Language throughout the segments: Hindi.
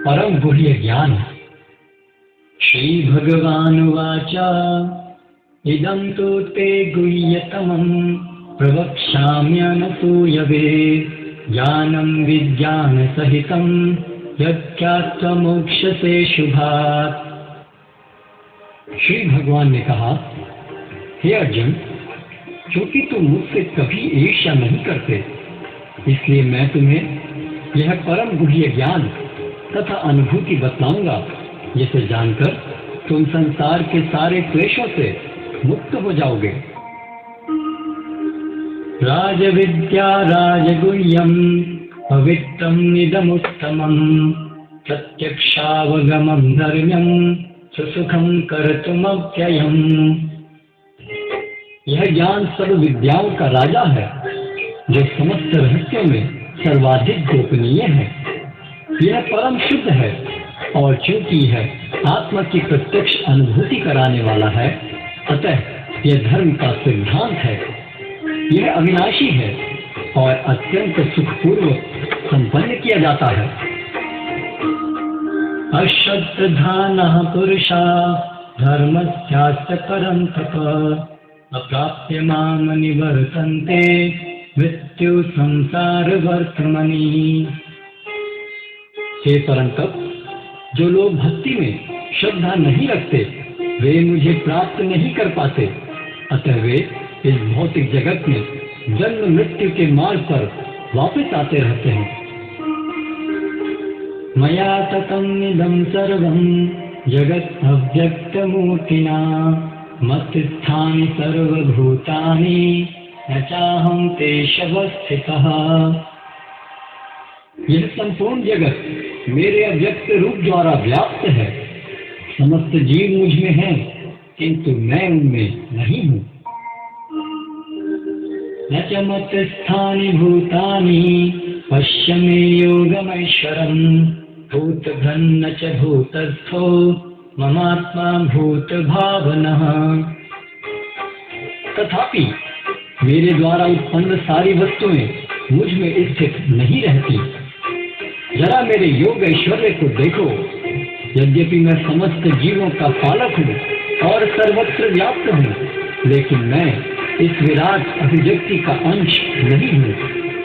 परम गुह्य ज्ञान। श्री भगवानुवाच इदं तु ते गुह्यतमं प्रवक्ष्याम्यनसूयवे ज्ञानं विज्ञानसहितं यज्ञात्वा मोक्षसे शुभात्। श्री भगवान ने कहा, हे अर्जुन, क्योंकि तुम मुझसे कभी ईर्ष्या नहीं करते, इसलिए मैं तुम्हें यह परम गुह्य ज्ञान तथा अनुभूति बतलाऊंगा, जिसे जानकर तुम संसार के सारे क्लेशों से मुक्त हो जाओगे। राजविद्या राजगुह्यं पवित्रं निदमुत्तमं प्रत्यक्षावगमं धर्म्यं सुसुखं कर्तुमव्ययम्। यह ज्ञान सर्व विद्याओं का राजा है, जो समस्त रहस्यों में सर्वाधिक गोपनीय है। यह परम शुद्ध है, और चूंकि यह आत्मा की प्रत्यक्ष अनुभूति कराने वाला है, अतः यह धर्म का सिद्धांत है। यह अविनाशी है और अत्यंत सुखपूर्वक संपन्न किया जाता है। अश्रद्धानः पुरुषा धर्मस्यास्य परन्तप अप्राप्य मां निवर्तन्ते मृत्यु संसार वर्तमनि। हे परंतप, जो लोग भक्ति में श्रद्धा नहीं रखते, वे मुझे प्राप्त नहीं कर पाते, अतः वे इस भौतिक जगत में जन्म मृत्यु के मार्ग पर वापस आते रहते हैं। मया ततं इदं सर्वं जगत् अव्यक्तमूर्तिना मत्स्थानि सर्वभूतानि न चाहं तेष्वस्थितः। यह संपूर्ण जगत मेरे अव्यक्त रूप द्वारा व्याप्त है। समस्त जीव मुझ में हैं, किंतु मैं उनमें नहीं हूँ। न च मत्स्थानि भूतानि पश्य मे योगमैश्वरम् भूतघ्नं च भूतस्थो ममात्मा भूतभावनः। तथापि मेरे द्वारा उत्पन्न सारी वस्तुएं मुझ में स्थित नहीं रहती। जरा मेरे योग ऐश्वर्य को देखो। यद्यपि मैं समस्त जीवों का पालक हूँ और सर्वत्र व्याप्त हूँ, लेकिन मैं इस विराट अभिव्यक्ति का अंश नहीं हूँ,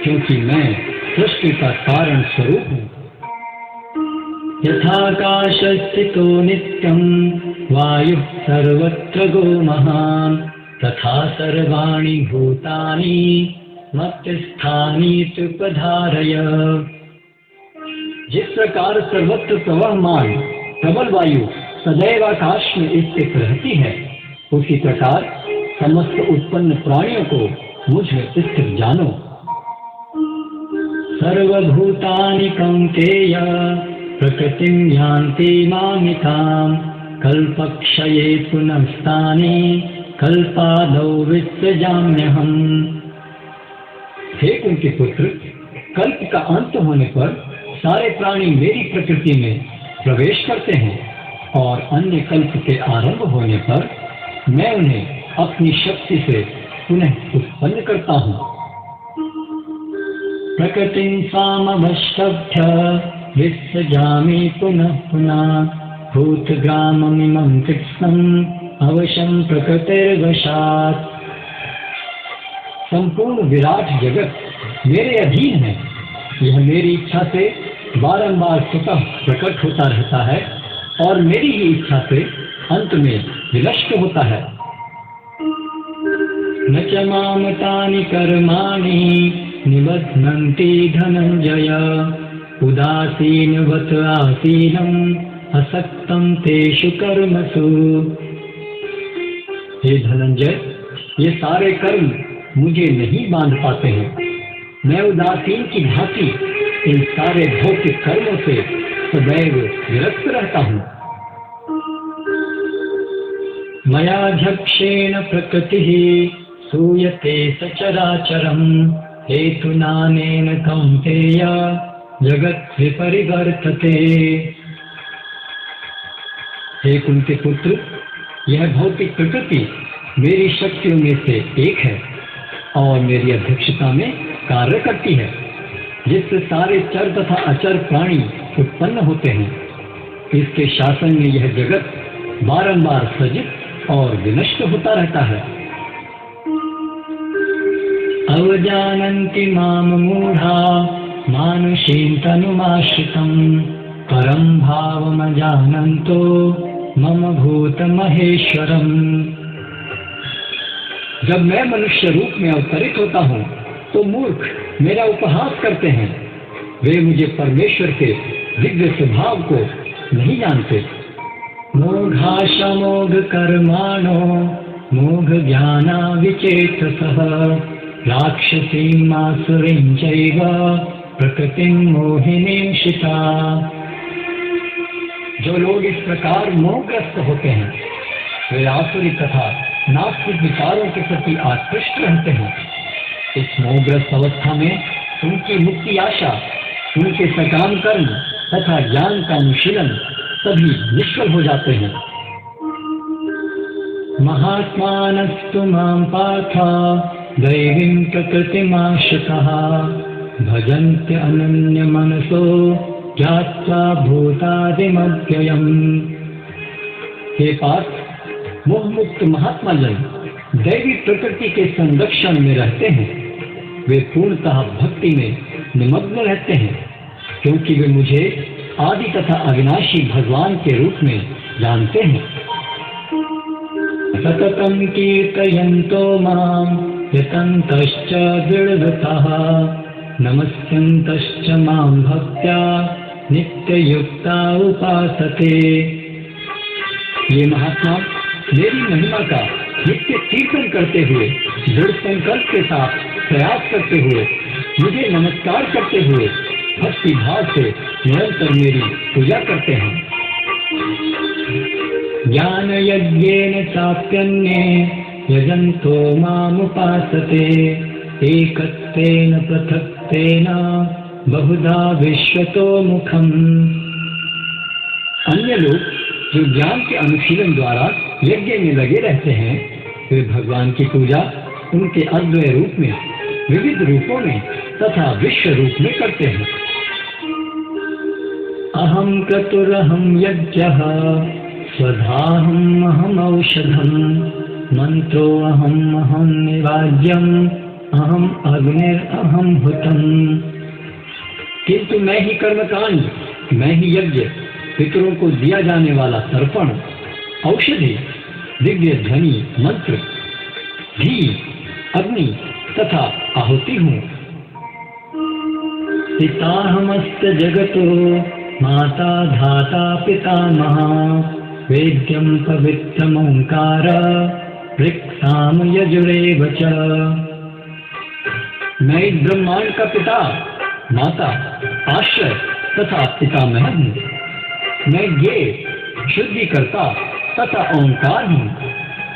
क्योंकि मैं सृष्टि का कारण स्वरूप हूँ। यथाकाशस्थितो नित्यं वायुः सर्वत्र गो महान् तथा सर्वाणि भूतानि मत्स्थानीत्युपधारय। जिस प्रकार सर्वत्र प्रवहमान प्रबल वायु सदैव आकाश में स्थित रहती है, उसी प्रकार समस्त उत्पन्न प्राणियों को मुझ में स्थित जानो। सर्वभूतानि कौन्तेय प्रकृतिं यान्ति मामिकां कल्पक्षये पुनस्तानि कल्पादौ विसृजाम्यहम्। हे कुंती पुत्र, कल्प का अंत होने पर सारे प्राणी मेरी प्रकृति में प्रवेश करते हैं, और अन्य कल्प के आरंभ होने पर मैं उन्हें अपनी शक्ति से पुनः उत्पन्न करता हूँ। प्रकृतिं स्वामवष्टभ्य विसृजामि पुनः पुनः भूतग्राममिमं कृत्स्नम् अवशं प्रकृतिर्वशात्। संपूर्ण विराट जगत मेरे अधीन है। यह मेरी इच्छा से बारंबार स्वतः प्रकट होता रहता है, और मेरी ही इच्छा से अंत में विनष्ट होता है। न च माम तानि कर्माणि निबध्नन्ति धनंजय उदासीनवत् आसीनम् असक्तं तेषु कर्मसु। हे धनंजय, ये सारे कर्म मुझे नहीं बांध पाते हैं। मैं उदासीन की भांति इन सारे भौतिक कर्मों से सदैव विरक्त रहता हूँ। मया झक्षेण प्रकृतिः सूयते सचराचरम् हेतुनानेन कौन्तेय जगत् विपरिवर्तते। हे कुंती पुत्र, यह भौतिक प्रकृति मेरी शक्तियों में से एक है और मेरी अध्यक्षता में कार्य करती है, जिससे सारे चर तथा अचर प्राणी उत्पन्न होते हैं। इसके शासन में यह जगत बारंबार सृजित और विनष्ट होता रहता है। अवजानन्ति माम मूढ़ा मानुषीं तनुमाश्रितम् परं भावमजानन्तो मम भूतमहेश्वरम्। जब मैं मनुष्य रूप में अवतरित होता हूँ तो मूर्ख मेरा उपहास करते हैं। वे मुझे परमेश्वर के दिव्य स्वभाव को नहीं जानते। मोघाशमोघ कर्माणो मोघ ज्ञाना विचेतसः राक्षसीं आसुरीं चैव प्रकृतिं मोहिनीं शिता। जो लोग इस प्रकार मोहग्रस्त होते हैं वे आसुरी तथा नास्तिक विचारों के प्रति आकृष्ट रहते हैं। इस मोहग्रस्त अवस्था में उनकी मुक्ति आशा, उनके सकाम कर्म तथा ज्ञान का अनुशीलन सभी निष्फल हो जाते हैं। महात्मानस्तु मां पार्थ दैवीं प्रकृतिमाश्रिताः भजन्ते अनन्यमनसो ज्ञात्वा भूतादिमव्ययम्। हे पार्थ, मोहमुक्त महात्मा जन दैवी प्रकृति के संरक्षण में रहते हैं। वे पूर्णतः भक्ति में निमग्न रहते हैं क्योंकि वे मुझे आदि तथा अविनाशी भगवान के रूप में जानते हैं। सततं कीर्तयन्तो मां यतन्तश्च दृढव्रतः नमस्यन्तश्च मां भक्त्या नित्ययुक्ता उपासते। ये महात्मा मेरी महिमा का नित्य कीर्तन करते हुए दृढ़ संकल्प के साथ प्रयास करते हुए मुझे नमस्कार करते हुए भक्ति भाव से निरंतर मेरी पूजा करते हैं। ज्ञान यज्ञेन चाप्यन्ये यजन्तो मामुपासते एकत्वेन पृथक्त्वेन बहुधा विश्वतो मुखम्। अन्य लोग जो ज्ञान के अनुशीलन द्वारा यज्ञ में लगे रहते हैं वे भगवान की पूजा उनके अद्वय रूप में, विविध रूपों में तथा विश्व रूप में करते हैं। अहम क्रतुरहम यज्ञः स्वधाहम अहम औषधम् मंत्रो अहम अहम निवाज्यम अहम अग्निरहम हुतम्। किंतु मैं ही कर्मकांड, मैं ही यज्ञ, पितरों को दिया जाने वाला तर्पण, औषधि, दिव्य ध्वनि, मंत्र, घी, अग्नि तथा आहुति हूँ। पिताहमस्य जगतो माता धाता पितामहः वेद्यं पवित्रम् ओंकार ऋक्साम यजुरेव च। मैं इस ब्रह्मांड का पिता, माता, आश्रय तथा पितामह हूँ। मैं ज्ञेय, शुद्धिकर्ता तथा ओंकार हूँ।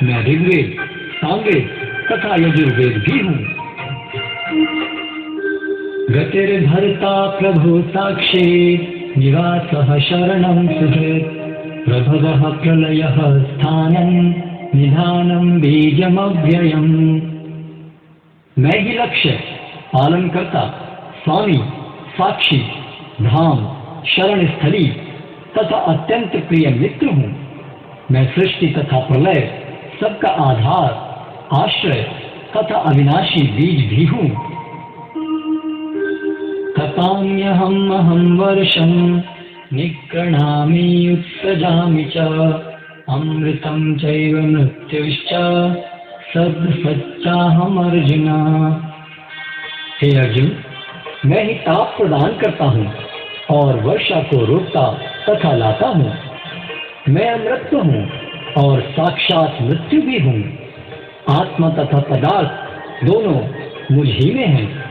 मैं ऋग्वेद, सामवेद तथा यजुर्वेद भी हूँ। गतिर्भर्ता प्रभु साक्षी निवासः शरणं सुहृत् प्रभवः प्रलयः स्थानं निधानं बीजमव्ययम्। मैं ही लक्ष्य, पालनकर्ता, स्वामी, साक्षी, धाम, शरण स्थली तथा अत्यंत प्रिय मित्र हूँ। मैं सृष्टि तथा प्रलय, सबका आधार, आश्रय तथा अविनाशी बीज भी हूँ। तपाम्यहम् अहं वर्षं निगृह्णामि उत्सजामि च अमृतं चैव मृत्युश्च सच्चाहम् अर्जुन। हे अर्जुन, मैं ही ताप प्रदान करता हूँ और वर्षा को रोकता तथा लाता हूँ। मैं अमृत हूँ और साक्षात मृत्यु भी हूँ। आत्मा तथा पदार्थ दोनों मुझ ही में हैं।